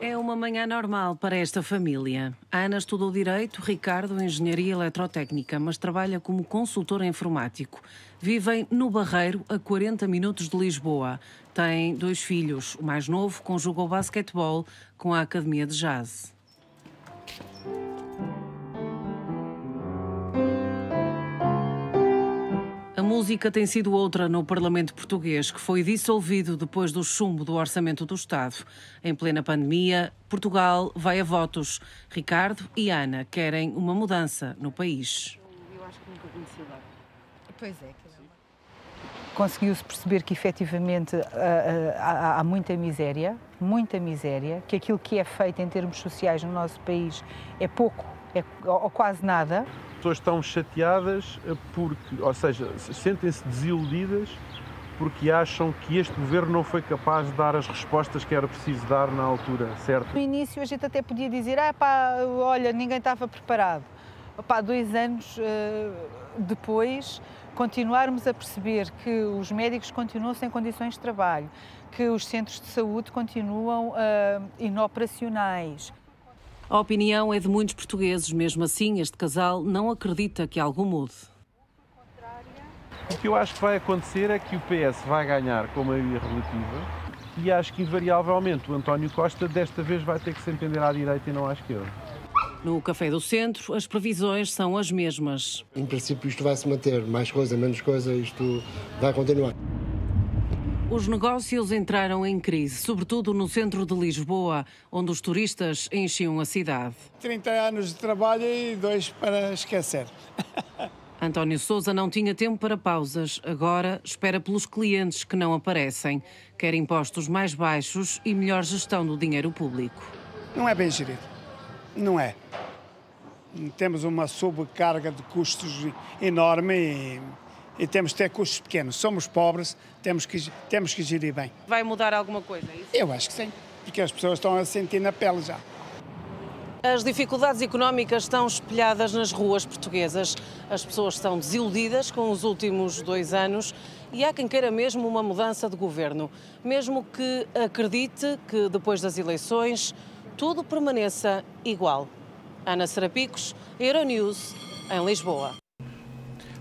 É uma manhã normal para esta família. A Ana estudou Direito, Ricardo Engenharia Eletrotécnica, mas trabalha como consultor informático. Vivem no Barreiro, a 40 minutos de Lisboa. Tem 2 filhos. O mais novo conjuga o basquetebol com a Academia de Jazz. A música tem sido outra no Parlamento português, que foi dissolvido depois do chumbo do Orçamento do Estado. Em plena pandemia, Portugal vai a votos. Ricardo e Ana querem uma mudança no país.
Eu acho que nunca conheci lá.
Pois é. Conseguiu-se perceber que efetivamente há muita miséria, que aquilo que é feito em termos sociais no nosso país é pouco, ou quase nada.
As pessoas estão chateadas porque, ou seja, sentem-se desiludidas porque acham que este governo não foi capaz de dar as respostas que era preciso dar na altura, certo?
No início a gente até podia dizer, olha, ninguém estava preparado. 2 anos depois, continuarmos a perceber que os médicos continuam sem condições de trabalho, que os centros de saúde continuam inoperacionais.
A opinião é de muitos portugueses. Mesmo assim, este casal não acredita que algo mude.
O que eu acho que vai acontecer é que o PS vai ganhar com maioria relativa e acho que invariavelmente o António Costa desta vez vai ter que se entender à direita e não à esquerda.
No Café do Centro, as previsões são as mesmas.
Em princípio isto vai se manter, mais coisa, menos coisa, isto vai continuar.
Os negócios entraram em crise, sobretudo no centro de Lisboa, onde os turistas enchiam a cidade.
30 anos de trabalho e 2 para esquecer.
António Sousa não tinha tempo para pausas. Agora espera pelos clientes que não aparecem. Quer impostos mais baixos e melhor gestão do dinheiro público.
Não é bem gerido. Não é. Temos uma sobrecarga de custos enorme e temos de ter custos pequenos. Somos pobres, temos que gerir bem.
Vai mudar alguma coisa, é isso?
Eu acho que sim, porque as pessoas estão a sentir na pele já.
As dificuldades económicas estão espelhadas nas ruas portuguesas. As pessoas estão desiludidas com os últimos 2 anos e há quem queira mesmo uma mudança de governo. Mesmo que acredite que depois das eleições tudo permaneça igual. Ana Serapicos, Euronews, em Lisboa.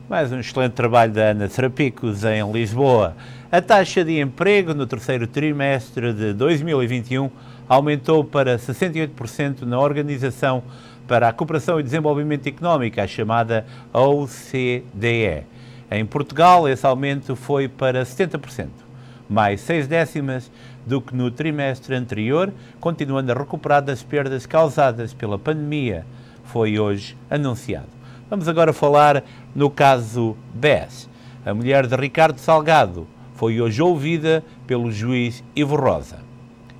Mais um excelente trabalho da Ana Serapicos em Lisboa. A taxa de emprego no 3º trimestre de 2021 aumentou para 68% na Organização para a Cooperação e Desenvolvimento Económico, a chamada OCDE. Em Portugal, esse aumento foi para 70%, mais 6 décimas do que no trimestre anterior, continuando a recuperar das perdas causadas pela pandemia, foi hoje anunciado. Vamos agora falar no caso BES. A mulher de Ricardo Salgado foi hoje ouvida pelo juiz Ivo Rosa.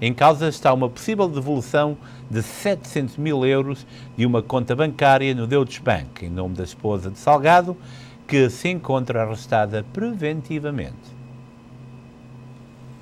Em causa está uma possível devolução de 700 mil euros de uma conta bancária no Deutsche Bank, em nome da esposa de Salgado, que se encontra arrestada preventivamente.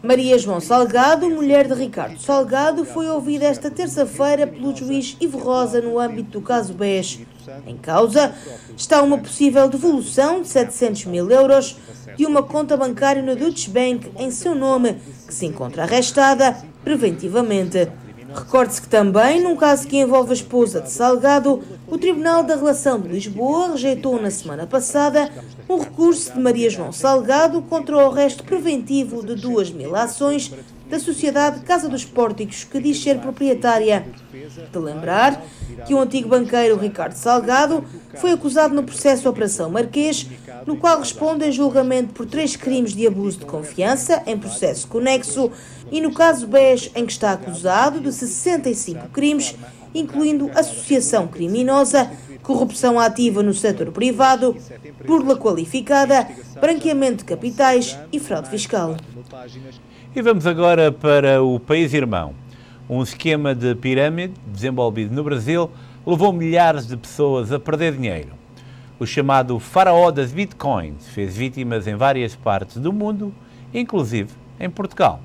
Maria João Salgado, mulher de Ricardo Salgado, foi ouvida esta terça-feira pelo juiz Ivo Rosa no âmbito do caso BES. Em causa está uma possível devolução de 700 mil euros de uma conta bancária no Deutsche Bank em seu nome, que se encontra arrestada preventivamente. Recorde-se que também, num caso que envolve a esposa de Salgado, o Tribunal da Relação de Lisboa rejeitou na semana passada um recurso de Maria João Salgado contra o arresto preventivo de 2.000 ações da Sociedade Casa dos Pórticos, que diz ser proprietária. De lembrar que o antigo banqueiro Ricardo Salgado foi acusado no processo Operação Marquês, no qual responde em julgamento por 3 crimes de abuso de confiança, em processo conexo, e no caso BES, em que está acusado de 65 crimes, incluindo associação criminosa, corrupção ativa no setor privado, burla qualificada, branqueamento de capitais e fraude fiscal.
E vamos agora para o país irmão. Um esquema de pirâmide desenvolvido no Brasil levou milhares de pessoas a perder dinheiro. O chamado faraó das bitcoins fez vítimas em várias partes do mundo, inclusive em Portugal.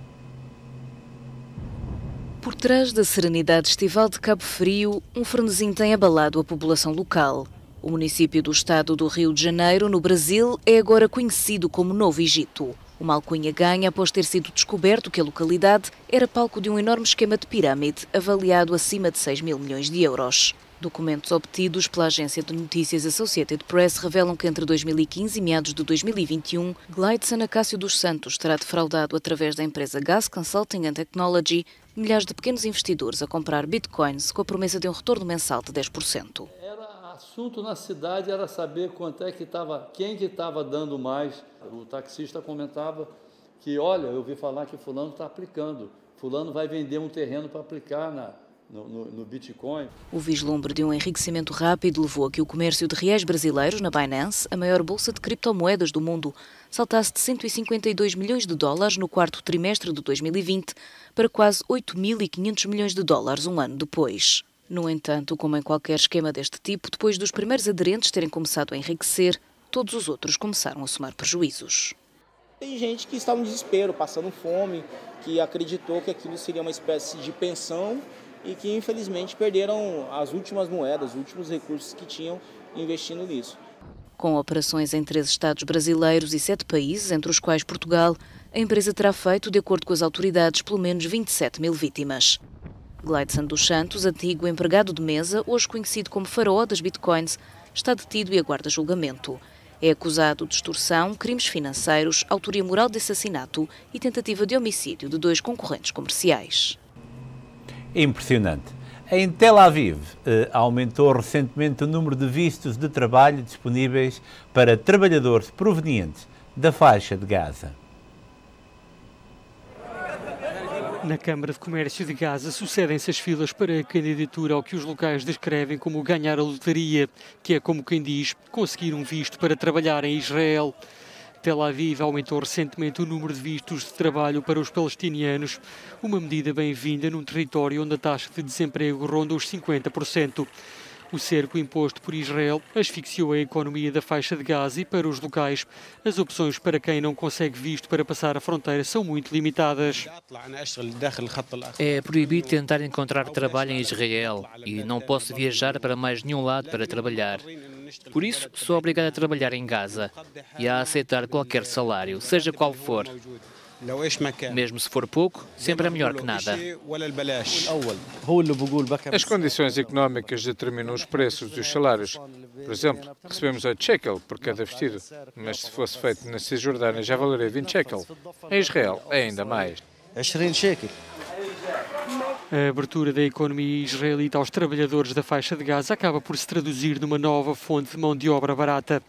Por trás da serenidade estival de Cabo Frio, um frenesim tem abalado a população local. O município do estado do Rio de Janeiro, no Brasil, é agora conhecido como Novo Egito. Uma alcunha ganha após ter sido descoberto que a localidade era palco de um enorme esquema de pirâmide, avaliado acima de 6 mil milhões de euros. Documentos obtidos pela agência de notícias Associated Press revelam que entre 2015 e meados de 2021, Glideson Acácio dos Santos terá defraudado através da empresa Gas Consulting and Technology milhares de pequenos investidores a comprar bitcoins com a promessa de um retorno mensal de 10%.
Assunto na cidade era saber quanto é que estava, quem que estava dando mais. O taxista comentava que, olha, eu ouvi falar que fulano está aplicando, fulano vai vender um terreno para aplicar no Bitcoin.
O vislumbre de um enriquecimento rápido levou a que o comércio de reais brasileiros na Binance, a maior bolsa de criptomoedas do mundo, saltasse de 152 milhões de dólares no quarto trimestre de 2020 para quase 8.500 milhões de dólares um ano depois. No entanto, como em qualquer esquema deste tipo, depois dos primeiros aderentes terem começado a enriquecer, todos os outros começaram a somar prejuízos.
Tem gente que está no desespero, passando fome, que acreditou que aquilo seria uma espécie de pensão e que, infelizmente, perderam as últimas moedas, os últimos recursos que tinham investindo nisso.
Com operações em 3 estados brasileiros e 7 países, entre os quais Portugal, a empresa terá feito, de acordo com as autoridades, pelo menos 27 mil vítimas. Glideson dos Santos, antigo empregado de mesa, hoje conhecido como faraó das bitcoins, está detido e aguarda julgamento. É acusado de extorsão, crimes financeiros, autoria moral de assassinato e tentativa de homicídio de 2 concorrentes comerciais.
Impressionante. Em Tel Aviv, aumentou recentemente o número de vistos de trabalho disponíveis para trabalhadores provenientes da faixa de Gaza.
Na Câmara de Comércio de Gaza sucedem-se as filas para a candidatura ao que os locais descrevem como ganhar a lotaria, que é, como quem diz, conseguir um visto para trabalhar em Israel. Tel Aviv aumentou recentemente o número de vistos de trabalho para os palestinianos, uma medida bem-vinda num território onde a taxa de desemprego ronda os 50%. O cerco imposto por Israel asfixiou a economia da faixa de Gaza e, para os locais, as opções para quem não consegue visto para passar a fronteira são muito limitadas.
É proibido tentar encontrar trabalho em Israel e não posso viajar para mais nenhum lado para trabalhar. Por isso, sou obrigado a trabalhar em Gaza e a aceitar qualquer salário, seja qual for. Mesmo se for pouco, sempre é melhor que nada.
As condições económicas determinam os preços dos salários. Por exemplo, recebemos 8 shekel por cada vestido, mas se fosse feito na Cisjordânia já valeria 20 shekel. Em Israel é ainda mais.
A abertura da economia israelita aos trabalhadores da faixa de Gaza acaba por se traduzir numa nova fonte de mão de obra barata.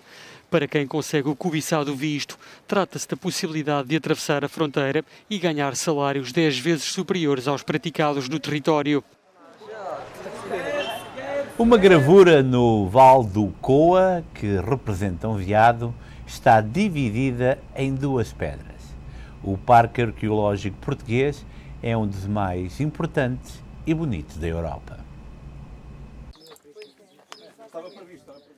Para quem consegue o cobiçado visto, trata-se da possibilidade de atravessar a fronteira e ganhar salários 10 vezes superiores aos praticados no território.
Uma gravura no Val do Coa, que representa um veado, está dividida em 2 pedras. O Parque Arqueológico Português é um dos mais importantes e bonitos da Europa.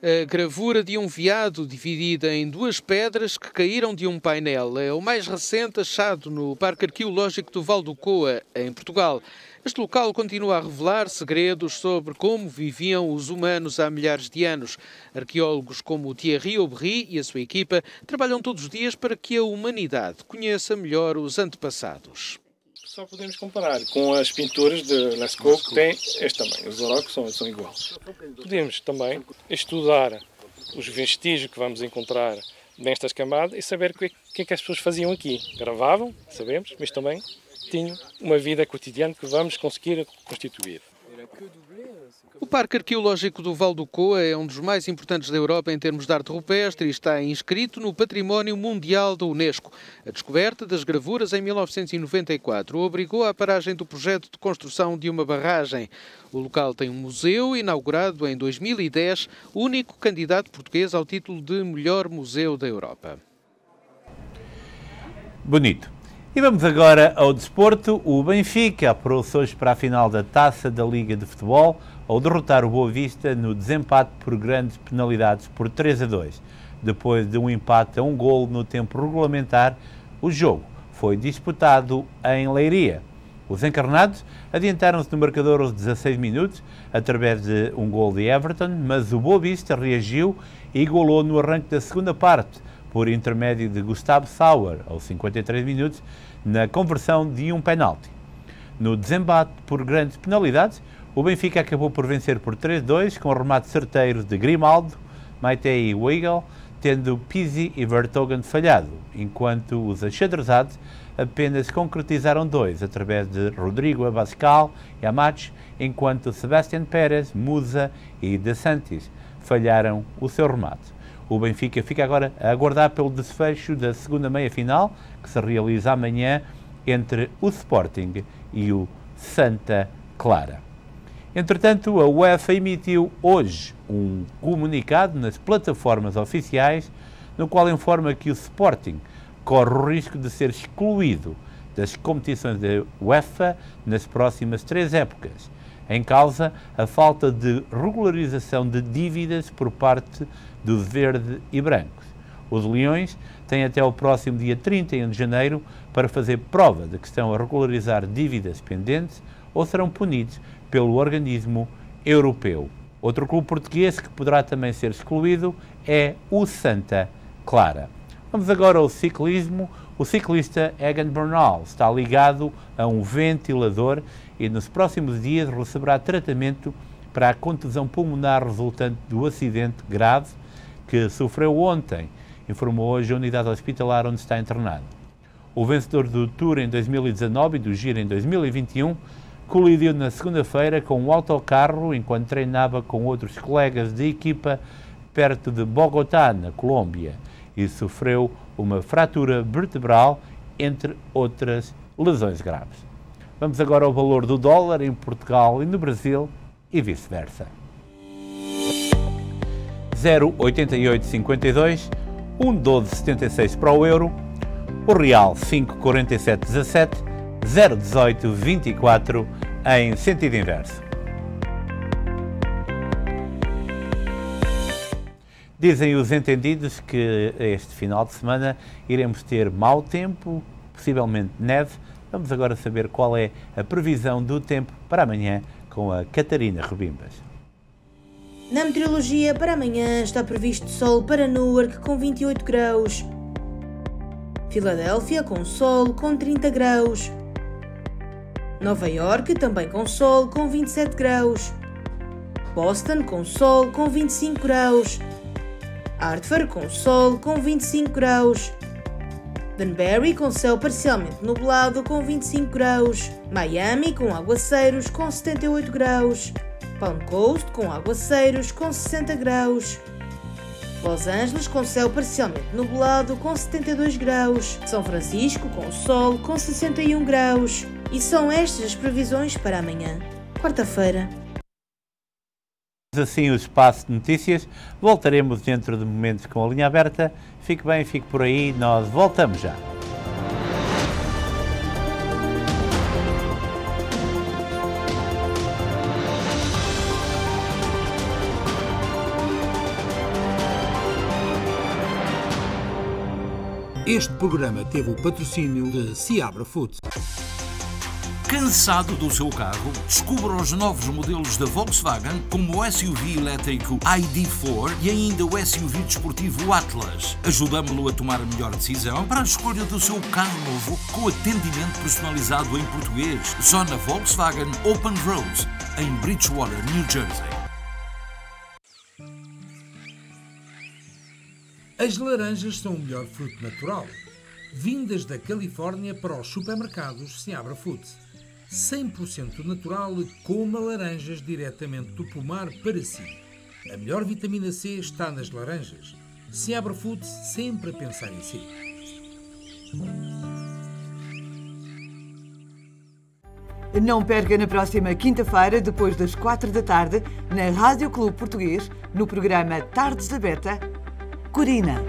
A gravura de um veado dividida em 2 pedras que caíram de um painel é o mais recente achado no Parque Arqueológico do Val do Coa, em Portugal. Este local continua a revelar segredos sobre como viviam os humanos há milhares de anos. Arqueólogos como Thierry Aubry e a sua equipa trabalham todos os dias para que a humanidade conheça melhor os antepassados.
Só podemos comparar com as pinturas de Lascaux, que têm este tamanho. Os aurochs são iguais. Podemos também estudar os vestígios que vamos encontrar nestas camadas e saber o que é que as pessoas faziam aqui. Gravavam, sabemos, mas também tinham uma vida cotidiana que vamos conseguir constituir.
O Parque Arqueológico do Val do Coa é um dos mais importantes da Europa em termos de arte rupestre e está inscrito no Património Mundial da Unesco. A descoberta das gravuras em 1994 obrigou à paragem do projeto de construção de uma barragem. O local tem um museu inaugurado em 2010, único candidato português ao título de melhor museu da Europa.
Bonito. E vamos agora ao desporto. O Benfica apurou-se hoje para a final da Taça da Liga de Futebol ao derrotar o Boa Vista no desempate por grandes penalidades por 3-2. Depois de um empate a 1 golo no tempo regulamentar, o jogo foi disputado em Leiria. Os encarnados adiantaram-se no marcador aos 16 minutos através de um golo de Everton, mas o Boa Vista reagiu e golou no arranque da segunda parte por intermédio de Gustavo Sauer, aos 53 minutos, na conversão de um penalti. No desembate por grandes penalidades, o Benfica acabou por vencer por 3-2, com remate certeiro de Grimaldo, Maitei e Weigl, tendo Pizzi e Vertonghen falhado, enquanto os achadrezados apenas concretizaram 2, através de Rodrigo Abascal e Amacho, enquanto Sebastián Pérez, Musa e De Santis falharam o seu remate. O Benfica fica agora a aguardar pelo desfecho da segunda meia-final, que se realiza amanhã entre o Sporting e o Santa Clara. Entretanto, a UEFA emitiu hoje um comunicado nas plataformas oficiais, no qual informa que o Sporting corre o risco de ser excluído das competições da UEFA nas próximas 3 épocas. Em causa, a falta de regularização de dívidas por parte dos verde e brancos. Os Leões têm até o próximo dia 31 de janeiro para fazer prova de que estão a regularizar dívidas pendentes ou serão punidos pelo organismo europeu. Outro clube português que poderá também ser excluído é o Santa Clara. Vamos agora ao ciclismo. O ciclista Egan Bernal está ligado a um ventilador e nos próximos dias receberá tratamento para a contusão pulmonar resultante do acidente grave que sofreu ontem, informou hoje a unidade hospitalar onde está internado. O vencedor do Tour em 2019 e do Giro em 2021 colidiu na segunda-feira com um autocarro enquanto treinava com outros colegas de equipa perto de Bogotá, na Colômbia, e sofreu uma fratura vertebral, entre outras lesões graves. Vamos agora ao valor do dólar em Portugal e no Brasil e vice-versa. 0,8852, 1,1276 para o euro, o real 5,4717, 0,1824 em sentido inverso. Dizem os entendidos que este final de semana iremos ter mau tempo, possivelmente neve. Vamos agora saber qual é a previsão do tempo para amanhã com a Catarina Rebimbas.
Na meteorologia, para amanhã está previsto sol para Newark com 28 graus, Filadélfia com sol com 30 graus, Nova York também com sol com 27 graus, Boston com sol com 25 graus, Hartford com sol com 25 graus, Danbury com céu parcialmente nublado com 25 graus, Miami com aguaceiros com 78 graus, Palm Coast com aguaceiros com 60 graus, Los Angeles com céu parcialmente nublado com 72 graus, São Francisco com sol com 61 graus. E são estas as previsões para amanhã, quarta-feira.
Assim o espaço de notícias. Voltaremos dentro de momentos com a linha aberta. Fique bem, fique por aí, nós voltamos já.
Este programa teve o patrocínio de Seabra Foods. Cansado do seu carro? Descubra os novos modelos da Volkswagen, como o SUV elétrico ID.4 e ainda o SUV desportivo Atlas. Ajudamos-lo a tomar a melhor decisão para a escolha do seu carro novo, com atendimento personalizado em português. Só na Volkswagen Open Road, em Bridgewater, New Jersey. As laranjas são o melhor fruto natural. Vindas da Califórnia para os supermercados Seabra Foods. 100% natural, coma laranjas diretamente do pomar para si. A melhor vitamina C está nas laranjas. Seabra Foods, sempre a pensar em si.
Não perca na próxima quinta-feira, depois das 4 da tarde, na Rádio Clube Português, no programa Tardes da Beta, Corina.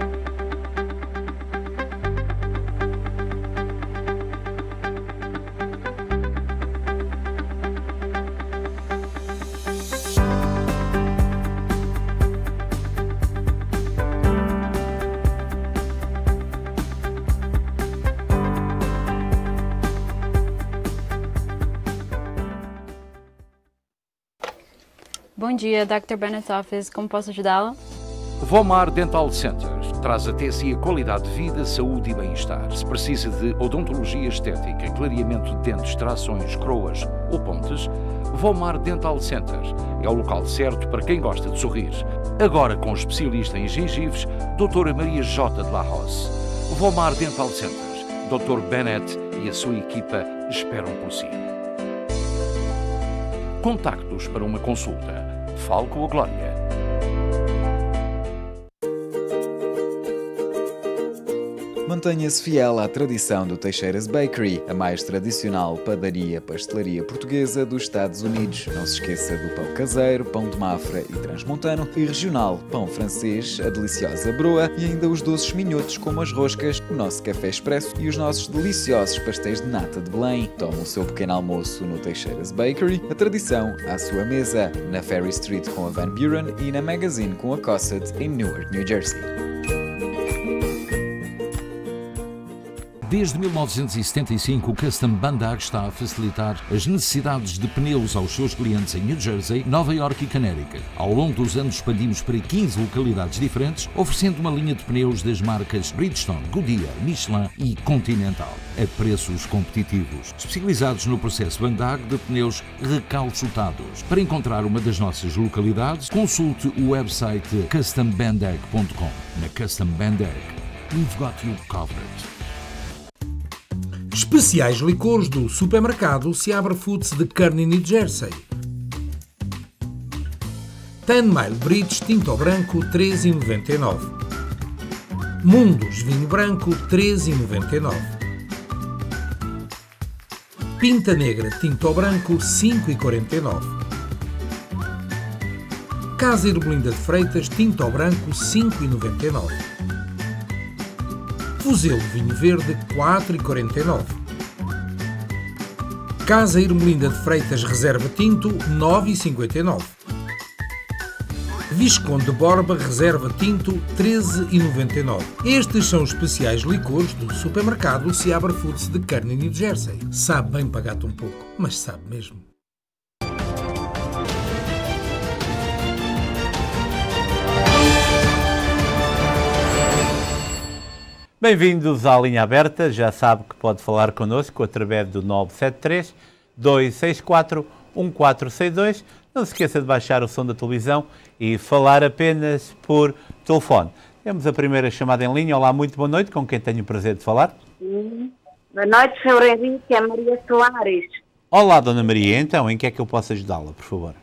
Bom dia, Dr. Bennett's Office. Como posso ajudá-la?
Vomar Dental Center traz até si a qualidade de vida, saúde e bem-estar. Se precisa de odontologia estética, clareamento de dentes, trações, coroas ou pontes, Vomar Dental Center é o local certo para quem gosta de sorrir. Agora com especialista em gengivos, Doutora Maria J. de la Rose. Vomar Dental Center. Dr. Bennett e a sua equipa esperam por si. Contacte-os para uma consulta. Fale com a Glória.
Mantenha-se fiel à tradição do Teixeiras Bakery, a mais tradicional padaria-pastelaria portuguesa dos Estados Unidos. Não se esqueça do pão caseiro, pão de Mafra e transmontano, e regional, pão francês, a deliciosa broa e ainda os doces minhotos como as roscas, o nosso café expresso e os nossos deliciosos pastéis de nata de Belém. Tome o seu pequeno almoço no Teixeiras Bakery, a tradição à sua mesa, na Ferry Street com a Van Buren e na Magazine com a Cosset em Newark, New Jersey.
Desde 1975, o Custom Bandag está a facilitar as necessidades de pneus aos seus clientes em New Jersey, Nova York e Connecticut. Ao longo dos anos expandimos para 15 localidades diferentes, oferecendo uma linha de pneus das marcas Bridgestone, Goodyear, Michelin e Continental, a preços competitivos. Especializados no processo Bandag de pneus recalchutados. Para encontrar uma das nossas localidades, consulte o website custombandag.com. Na Custom Bandag, we've got you covered.
Especiais licores do supermercado Seabra Foods de Kearney, New Jersey. 10 Mile Bridge Tinto Branco 3,99. Mundus Vinho Branco 3,99. Pinta Negra Tinto Branco 5,49. Casa Ermelinda de Freitas Tinto Branco 5,99. Fuzelo Vinho Verde 4,49. Casa Ermelinda de Freitas Reserva Tinto 9,59. Visconde de Borba Reserva Tinto 13,99. Estes são os especiais licores do supermercado Seabra Foods de Kearney, New Jersey. Sabe bem pagar-te um pouco, mas sabe mesmo.
Bem-vindos à Linha Aberta, já sabe que pode falar connosco através do 973-264-1462. Não se esqueça de baixar o som da televisão e falar apenas por telefone. Temos a primeira chamada em linha. Olá, muito boa noite, com quem tenho o prazer de falar?
Boa noite, Sr. Henrique, é Maria Soares.
Olá, Dona Maria, então, em que é que eu posso ajudá-la, por favor?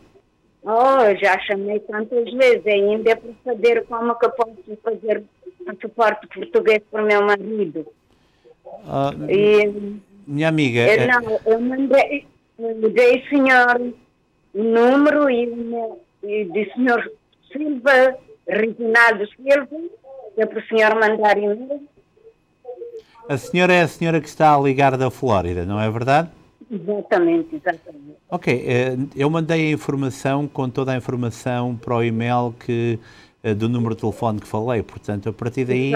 Já chamei tantas vezes, ainda é para saber como que eu posso fazer um suporte português para o meu marido.
Minha amiga...
eu mandei o senhor o número e do senhor Silva, Reginaldo Silva, é para o senhor mandar e-mail.
A senhora é a senhora que está a ligar da Flórida, não é verdade?
Exatamente.
Ok, eu mandei a informação com toda a informação para o e-mail do número de telefone que falei, portanto, a partir daí,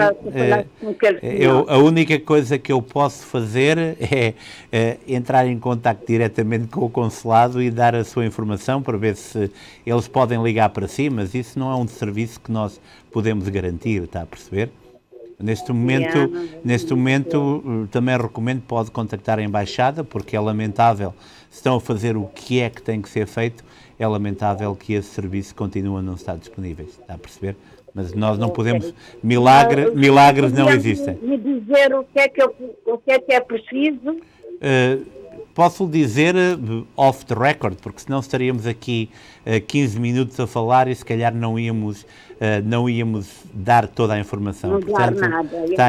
a única coisa que eu posso fazer é entrar em contacto diretamente com o consulado e dar a sua informação para ver se eles podem ligar para si, mas isso não é um serviço que nós podemos garantir, está a perceber? Neste momento, também recomendo, pode contactar a Embaixada, porque é lamentável, se estão a fazer o que é que tem que ser feito, é lamentável que esse serviço continue a não estar disponível, está a perceber? Mas nós não podemos, milagres não existem.
Me dizer o que é que é preciso?
Posso lhe dizer off the record, porque senão estaríamos aqui 15 minutos a falar e se calhar não íamos dar toda a informação.
Não
portanto,
dar nada.
Está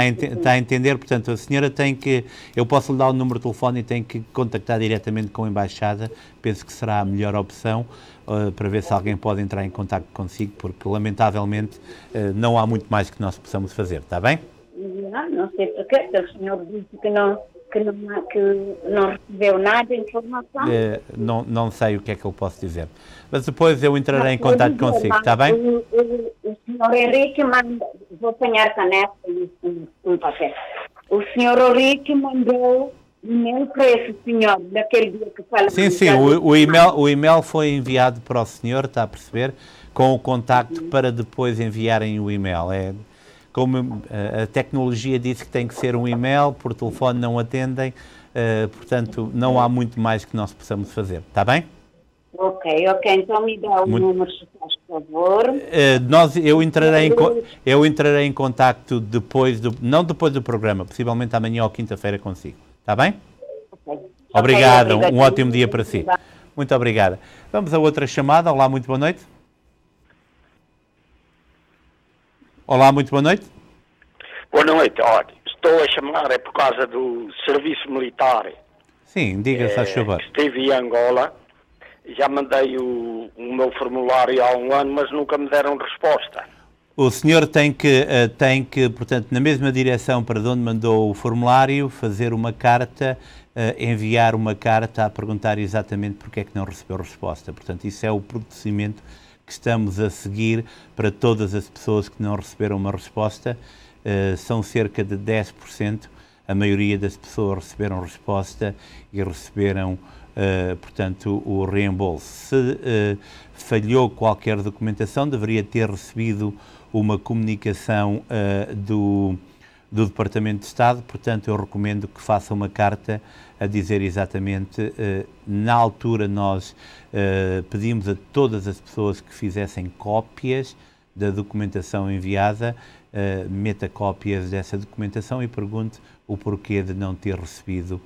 a entender? Portanto, a senhora tem que... Eu posso lhe dar o número de telefone e tem que contactar diretamente com a Embaixada. Penso que será a melhor opção para ver se alguém pode entrar em contacto consigo, porque lamentavelmente não há muito mais que nós possamos fazer. Está bem?
Não sei porque o senhor disse que não recebeu nada de informação.
Não sei o que é que eu posso dizer. Mas depois eu entrarei em contato consigo, está bem?
O senhor Henrique vou apanhar caneta e um papel. O senhor Henrique mandou e-mail para esse senhor, daquele dia que fala...
Sim, o e-mail foi enviado para o senhor, está a perceber? com o contacto para depois enviarem o e-mail. Como a tecnologia disse que tem que ser um e-mail, por telefone não atendem, portanto não há muito mais que nós possamos fazer. Está bem?
Ok, então me dá o número, se faz favor.
Eu entrarei em contacto não depois do programa, possivelmente amanhã ou quinta-feira consigo. Está bem?
Okay.
Obrigado, um ótimo dia para si. Muito obrigada. Vamos a outra chamada. Olá, muito boa noite. Olá, muito boa noite.
Boa noite. Olha, estou a chamar por causa do serviço militar.
Sim, diga-se, faz favor.
Estive em Angola, já mandei o meu formulário há um ano, mas nunca me deram resposta.
O senhor tem que, portanto, na mesma direção para onde mandou o formulário, fazer uma carta, enviar uma carta a perguntar exatamente porque é que não recebeu resposta. Portanto, isso é o procedimento que estamos a seguir para todas as pessoas que não receberam uma resposta. São cerca de 10%. A maioria das pessoas receberam resposta e receberam, portanto, o reembolso. Se falhou qualquer documentação, deveria ter recebido uma comunicação do Departamento de Estado. Portanto, eu recomendo que faça uma carta a dizer exatamente, na altura nós pedimos a todas as pessoas que fizessem cópias da documentação enviada, meta cópias dessa documentação e pergunte o porquê de não ter recebido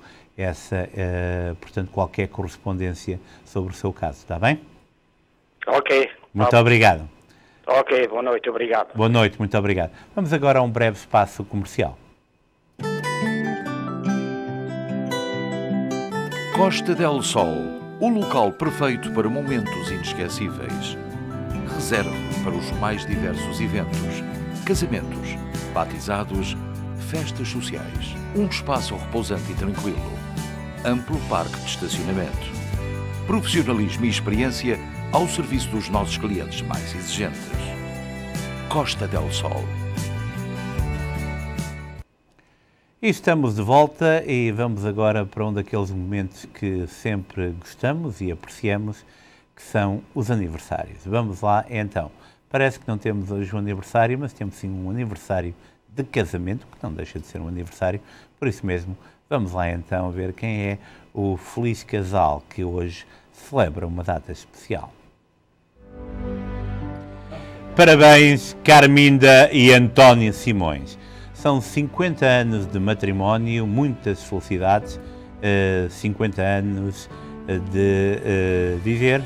portanto, qualquer correspondência sobre o seu caso. Está bem?
Ok.
Muito obrigado.
Ok, boa noite, obrigado.
Boa noite, muito obrigado. Vamos agora a um breve espaço comercial.
Costa del Sol, o local perfeito para momentos inesquecíveis. Reserve para os mais diversos eventos, casamentos, batizados, festas sociais. Um espaço repousante e tranquilo. Amplo parque de estacionamento. Profissionalismo e experiência ao serviço dos nossos clientes mais exigentes. Costa del Sol.
E estamos de volta e vamos agora para um daqueles momentos que sempre gostamos e apreciamos, que são os aniversários. Vamos lá então. Parece que não temos hoje um aniversário, mas temos sim um aniversário de casamento, que não deixa de ser um aniversário. Por isso mesmo, vamos lá então ver quem é o feliz casal que hoje celebra uma data especial. Parabéns, Carminda e António Simões. São 50 anos de matrimónio, muitas felicidades, 50 anos de viver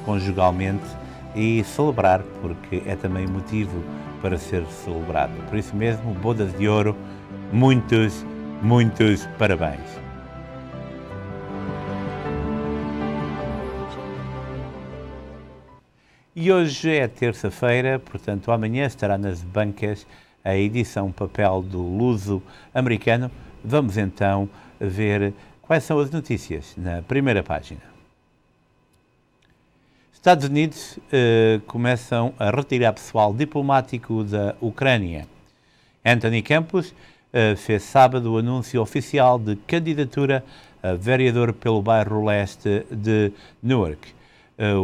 conjugalmente e celebrar, porque é também motivo para ser celebrado. Por isso mesmo, bodas de ouro, muitos parabéns. E hoje é terça-feira, portanto amanhã estará nas bancas a edição papel do Luso Americano. Vamos então ver quais são as notícias na primeira página. Estados Unidos começam a retirar pessoal diplomático da Ucrânia. Anthony Campos fez sábado o anúncio oficial de candidatura a vereador pelo bairro leste de Newark.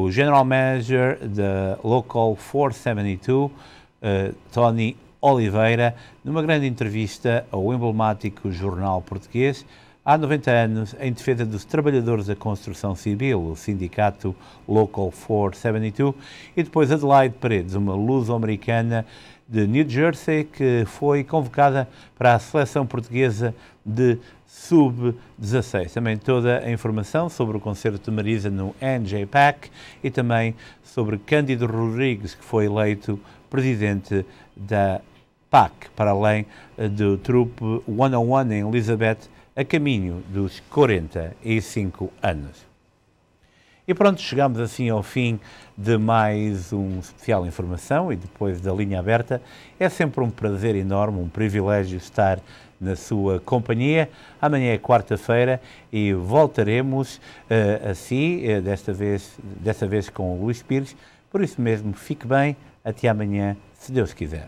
O General Manager da Local 472, Tony Oliveira, numa grande entrevista ao emblemático jornal português, há 90 anos, em defesa dos trabalhadores da construção civil, o sindicato Local 472, e depois Adelaide Paredes, uma luso-americana de New Jersey, que foi convocada para a seleção portuguesa de Sub-16. Também toda a informação sobre o concerto de Marisa no NJPAC e também sobre Cândido Rodrigues, que foi eleito presidente da PAC, para além do Troop 101 em Elizabeth, a caminho dos 45 anos. E pronto, chegamos assim ao fim de mais um especial informação e depois da linha aberta. É sempre um prazer enorme, um privilégio estar na sua companhia. Amanhã é quarta-feira e voltaremos assim, desta vez com o Luís Pires. Por isso mesmo, fique bem, até amanhã, se Deus quiser.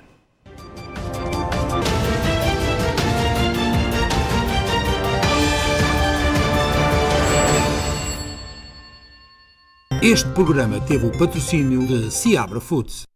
Este programa teve o patrocínio de Seabra Foods.